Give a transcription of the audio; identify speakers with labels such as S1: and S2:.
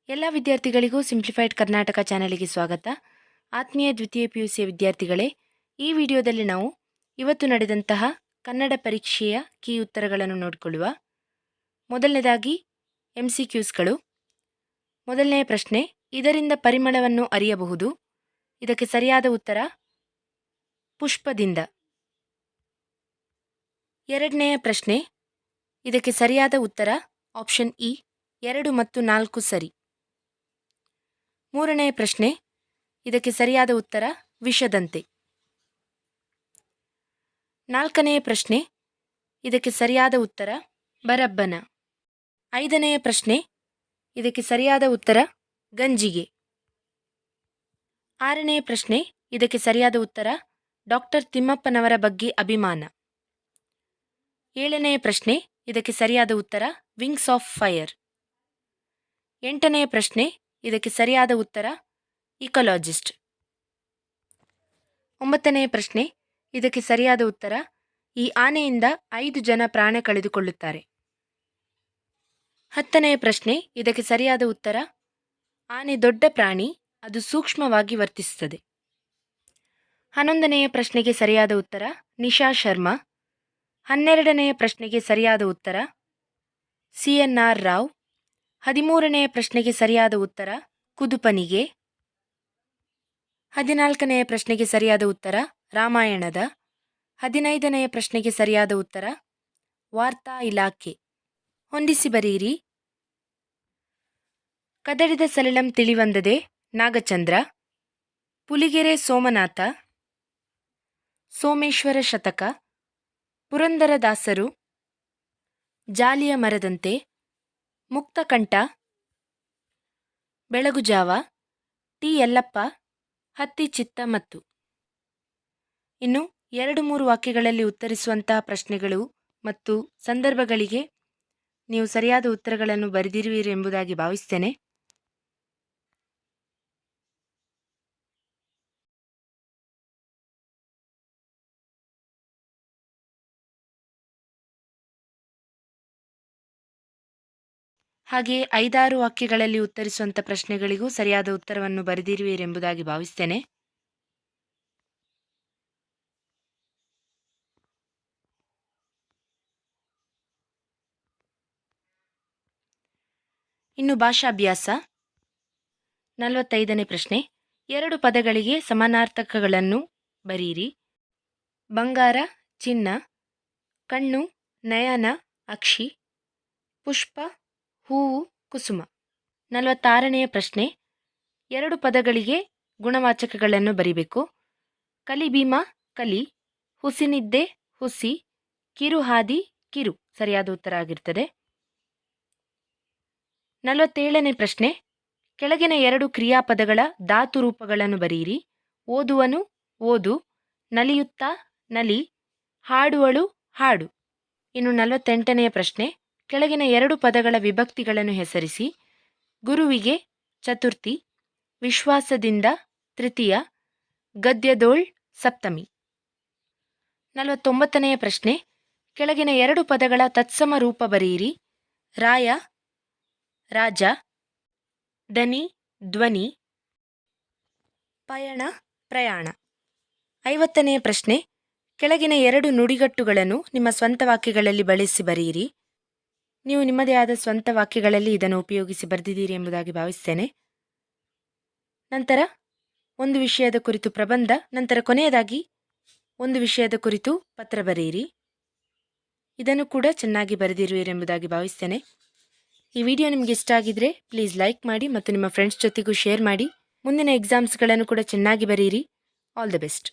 S1: ಎಲ್ಲ ವಿದ್ಯಾರ್ಥಿಗಳಿಗೂ ಸಿಂಪ್ಲಿಫೈಡ್ ಕರ್ನಾಟಕ ಚಾನಲಿಗೆ ಸ್ವಾಗತ. ಆತ್ಮೀಯ ದ್ವಿತೀಯ PUC ವಿದ್ಯಾರ್ಥಿಗಳೇ, ಈ ವಿಡಿಯೋದಲ್ಲಿ ನಾವು ಇವತ್ತು ನಡೆದಂತಹ ಕನ್ನಡ ಪರೀಕ್ಷೆಯ ಕೀ ಉತ್ತರಗಳನ್ನು ನೋಡಿಕೊಳ್ಳುವ. ಮೊದಲನೇದಾಗಿ MCQsಗಳು. ಮೊದಲನೆಯ ಪ್ರಶ್ನೆ, ಇದರಿಂದ ಪರಿಮಳವನ್ನು ಅರಿಯಬಹುದು. ಇದಕ್ಕೆ ಸರಿಯಾದ ಉತ್ತರ ಪುಷ್ಪದಿಂದ. ಎರಡನೆಯ ಪ್ರಶ್ನೆ, ಇದಕ್ಕೆ ಸರಿಯಾದ ಉತ್ತರ ಆಪ್ಷನ್ ಇ 2 ಮತ್ತು 4 ಸರಿ. ಮೂರನೆಯ ಪ್ರಶ್ನೆ, ಇದಕ್ಕೆ ಸರಿಯಾದ ಉತ್ತರ ವಿಷದಂತೆ. ನಾಲ್ಕನೆಯ ಪ್ರಶ್ನೆ, ಇದಕ್ಕೆ ಸರಿಯಾದ ಉತ್ತರ ಬರಬ್ಬನ. ಐದನೆಯ ಪ್ರಶ್ನೆ, ಇದಕ್ಕೆ ಸರಿಯಾದ ಉತ್ತರ ಗಂಜಿಗೆ. ಆರನೆಯ ಪ್ರಶ್ನೆ, ಇದಕ್ಕೆ ಸರಿಯಾದ ಉತ್ತರ ಡಾಕ್ಟರ್ ತಿಮ್ಮಪ್ಪನವರ ಬಗ್ಗೆ ಅಭಿಮಾನ. ಏಳನೆಯ ಪ್ರಶ್ನೆ, ಇದಕ್ಕೆ ಸರಿಯಾದ ಉತ್ತರ ವಿಂಗ್ಸ್ ಆಫ್ ಫೈರ್. ಎಂಟನೆಯ ಪ್ರಶ್ನೆ, ಇದಕ್ಕೆ ಸರಿಯಾದ ಉತ್ತರ ಇಕಾಲಜಿಸ್ಟ್. ಒಂಬತ್ತನೆಯ ಪ್ರಶ್ನೆ, ಇದಕ್ಕೆ ಸರಿಯಾದ ಉತ್ತರ ಈ ಆನೆಯಿಂದ 5 ಜನ ಪ್ರಾಣ ಕಳೆದುಕೊಳ್ಳುತ್ತಾರೆ. ಹತ್ತನೆಯ ಪ್ರಶ್ನೆ, ಇದಕ್ಕೆ ಸರಿಯಾದ ಉತ್ತರ ಆನೆ ದೊಡ್ಡ ಪ್ರಾಣಿ, ಅದು ಸೂಕ್ಷ್ಮವಾಗಿ ವರ್ತಿಸುತ್ತದೆ. 11ನೆಯ ಪ್ರಶ್ನೆಗೆ ಸರಿಯಾದ ಉತ್ತರ ನಿಶಾ ಶರ್ಮಾ. 12ನೆಯ ಪ್ರಶ್ನೆಗೆ ಸರಿಯಾದ ಉತ್ತರ CNR ರಾವ್. 13ನೆಯ ಪ್ರಶ್ನೆಗೆ ಸರಿಯಾದ ಉತ್ತರ ಕುದುಪನಿಗೆ. 14ನೆಯ ಪ್ರಶ್ನೆಗೆ ಸರಿಯಾದ ಉತ್ತರ ರಾಮಾಯಣದ. 15ನೆಯ ಪ್ರಶ್ನೆಗೆ ಸರಿಯಾದ ಉತ್ತರ ವಾರ್ತಾ ಇಲಾಖೆ. ಹೊಂದಿಸಿ ಬರೆಯಿರಿ. ಕದಡಿದ ಸಲಿಲಂ ತಿಳಿವಂದದೆ ನಾಗಚಂದ್ರ. ಪುಲಿಗೆರೆ ಸೋಮನಾಥ. ಸೋಮೇಶ್ವರ ಶತಕ. ಪುರಂದರದಾಸರು. ಜಾಲಿಯ ಮರದಂತೆ. ಮುಕ್ತಕಂಠ. ಬೆಳಗುಜಾವ. ಟಿ ಯಲ್ಲಪ್ಪ. ಹತ್ತಿ ಚಿತ್ತ ಮತ್ತು. ಇನ್ನು 2-3 ವಾಕ್ಯಗಳಲ್ಲಿ ಉತ್ತರಿಸುವಂತಹ ಪ್ರಶ್ನೆಗಳು ಮತ್ತು ಸಂದರ್ಭಗಳಿಗೆ ನೀವು ಸರಿಯಾದ ಉತ್ತರಗಳನ್ನು ಬರೆದಿರುವಿರಿ ಎಂಬುದಾಗಿ ಭಾವಿಸ್ತೇನೆ. ಹಾಗೆ 5-6 ವಾಕ್ಯಗಳಲ್ಲಿ ಉತ್ತರಿಸುವಂಥ ಪ್ರಶ್ನೆಗಳಿಗೂ ಸರಿಯಾದ ಉತ್ತರವನ್ನು ಬರೆದಿರುವಿರಿ ಎಂಬುದಾಗಿ ಭಾವಿಸ್ತೇನೆ. ಇನ್ನು ಭಾಷಾಭ್ಯಾಸ. 45ನೇ ಪ್ರಶ್ನೆ, 2 ಪದಗಳಿಗೆ ಸಮಾನಾರ್ಥಕಗಳನ್ನು ಬರೆಯಿರಿ. ಬಂಗಾರ, ಚಿನ್ನ. ಕಣ್ಣು, ನಯನ, ಅಕ್ಷಿ. ಪುಷ್ಪ, ಹೂವು, ಕುಸುಮ. 46ನೆಯ ಪ್ರಶ್ನೆ, 2 ಪದಗಳಿಗೆ ಗುಣವಾಚಕಗಳನ್ನು ಬರಿಬೇಕು. ಕಲಿಭೀಮ, ಕಲಿ. ಹುಸಿನಿದ್ದೆ, ಹುಸಿ. ಕಿರುಹಾದಿ, ಕಿರು ಸರಿಯಾದ ಉತ್ತರ ಆಗಿರ್ತದೆ. 47ನೇ ಪ್ರಶ್ನೆ, ಕೆಳಗಿನ 2 ಕ್ರಿಯಾಪದಗಳ ಧಾತು ರೂಪಗಳನ್ನು ಬರೆಯಿರಿ. ಓದುವನು, ಓದು. ನಲಿಯುತ್ತಾ, ನಲಿ. ಹಾಡುವಳು, ಹಾಡು. ಇನ್ನು 48ನೆಯ ಪ್ರಶ್ನೆ, ಕೆಳಗಿನ 2 ಪದಗಳ ವಿಭಕ್ತಿಗಳನ್ನು ಹೆಸರಿಸಿ. ಗುರುವಿಗೆ, ಚತುರ್ಥಿ. ವಿಶ್ವಾಸದಿಂದ, ತೃತೀಯ. ಗದ್ಯದೋಳ್, ಸಪ್ತಮಿ. 49ನೆಯ ಪ್ರಶ್ನೆ, ಕೆಳಗಿನ 2 ಪದಗಳ ತತ್ಸಮ ರೂಪ ಬರೆಯಿರಿ. ರಾಯ, ರಾಜ. ದನಿ, ಧ್ವನಿ. ಪಯಣ, ಪ್ರಯಾಣ. 50ನೆಯ ಪ್ರಶ್ನೆ, ಕೆಳಗಿನ 2 ನುಡಿಗಟ್ಟುಗಳನ್ನು ನಿಮ್ಮ ಸ್ವಂತ ವಾಕ್ಯಗಳಲ್ಲಿ ಬಳಸಿ ಬರೆಯಿರಿ. ನೀವು ನಿಮ್ಮದೇ ಆದ ಸ್ವಂತ ವಾಕ್ಯಗಳಲ್ಲಿ ಇದನ್ನು ಉಪಯೋಗಿಸಿ ಬರೆದಿದ್ದೀರಿ ಎಂಬುದಾಗಿ ಭಾವಿಸ್ತೇನೆ. ನಂತರ ಒಂದು ವಿಷಯದ ಕುರಿತು ಪ್ರಬಂಧ, ನಂತರ ಕೊನೆಯದಾಗಿ ಒಂದು ವಿಷಯದ ಕುರಿತು ಪತ್ರ ಬರೆಯಿರಿ. ಇದನ್ನು ಕೂಡ ಚೆನ್ನಾಗಿ ಬರೆದಿರುವಿರಿ ಎಂಬುದಾಗಿ ಭಾವಿಸ್ತೇನೆ. ಈ ವಿಡಿಯೋ ನಿಮಗೆ ಇಷ್ಟ ಆಗಿದ್ರೆ ಪ್ಲೀಸ್ ಲೈಕ್ ಮಾಡಿ ಮತ್ತು ನಿಮ್ಮ ಫ್ರೆಂಡ್ಸ್ ಜೊತೆಗೂ ಶೇರ್ ಮಾಡಿ. ಮುಂದಿನ ಎಕ್ಸಾಮ್ಸ್ಗಳನ್ನು ಕೂಡ ಚೆನ್ನಾಗಿ ಬರೆಯಿರಿ. All the best.